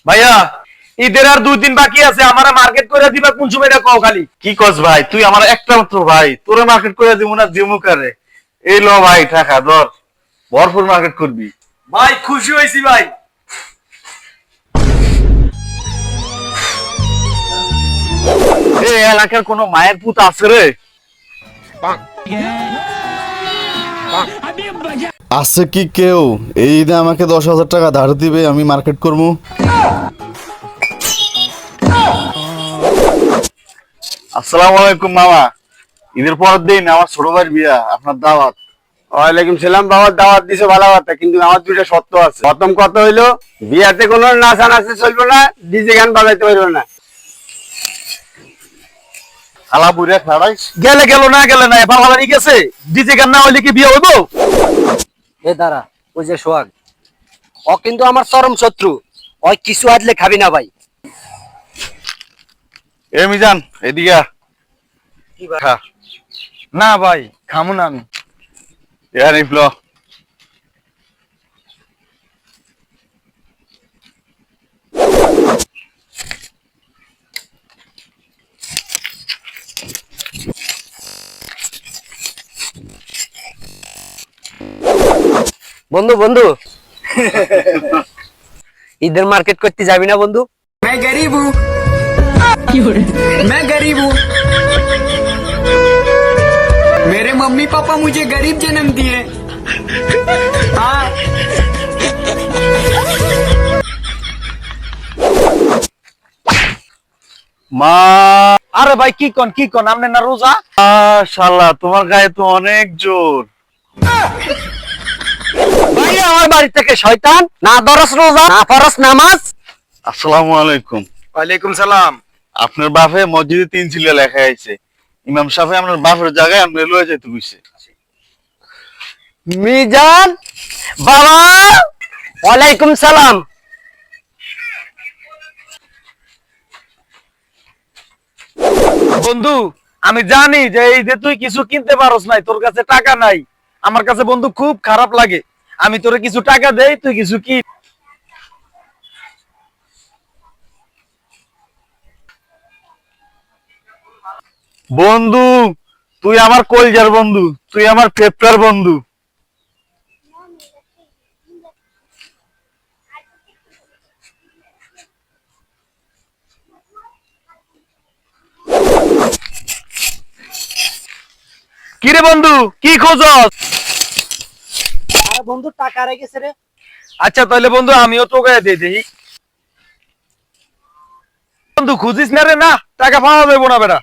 ভাইয়া ঈদের আর 2 দিন বাকি আছে, আমারে মার্কেট করে দিবা কোন সময় এটা কও খালি। কি কস ভাই, তুই আমার একটা মাত্র ভাই, তোরে মার্কেট করে দিব না দিমু কারে? এই ল ভাই টাকা ধর, ভরপুর মার্কেট করবি। ভাই খুশি হইছি ভাই। এই এলাকার কোন মায়ের পুত আছে রে? আছে কি কেউ এই ঈদে আমাকে 10,000 টাকা ধার দিবে, আমি মার্কেট করবো? আসসালামু আলাইকুম মামা। ঈদের পরের দিন আমার ছোট ভাইয়ের বিয়া, আপনার দাওয়াত। ওয়ালাইকুম সালাম। বাবার দাওয়াত দিছে ভালো কথা, কিন্তু আমার দুইটা শর্ত আছে। প্রথম কথা হইলো বিয়াতে কোনো নাচানাচি চলবে না, ডিজে গান বাজাইতে পারবে না। খালা বুড়া খাড়াইস। গেলে গেল না গেলে না, এবার ভালো গেছে। ডিজে গান না হইলে কি বিয়ে হইবো? এ দাঁড়া, ওই যে সোহাগ, ও কিন্তু আমার চরম শত্রু। ওই কিছু আদলে খাবি না ভাই। এ মিজান এদিকে আ। খা। না ভাই খামু না আমি। ইয়ার ইফলো। বন্ধু বন্ধু ঈদের মার্কেট করতে যাবি না বন্ধু? मैं गरीब हूँ मैं गरीब हूँ मेरे मम्मी पापा मुझे गरीब जन्म दिए हाँ মা আরে ভাই কি কোন আমনে না রোজা? শালা তোমার গায়ে তো অনেক জোর। ভাই আমার বাড়ি থেকে শয়তান, না দরস রোজা না ফরজ নামাজ। আসসালামু আলাইকুম। ওয়ালাইকুম সালাম। আপনার বাপে মসজিদে 3 ছিল লেখা আছে, ইমাম সাহেব আপনার বাপের জায়গায় আপনি লয়ে যেতে কইছে। মিজান বাবা, ওয়ালাইকুম সালাম। বন্ধু আমি জানি যে এই যে তুই কিছু কিনতে পারস নাই, তোর কাছে টাকা নাই। আমার কাছে বন্ধু খুব খারাপ লাগে, আমি তোরে কিছু টাকা দেই, তুই কিছু কি। বন্ধু তুই আমার কলজার বন্ধু, তুই আমার পেপটার বন্ধু। কি রে বন্ধু কি খোঁজস? আরে বন্ধু টাকা রেখেছে রে। আচ্ছা তাহলে বন্ধু আমিও তোকে দিয়ে দেই। বন্ধু খুঁজিস না রে, না টাকা পাওয়া যাবে না বেটা।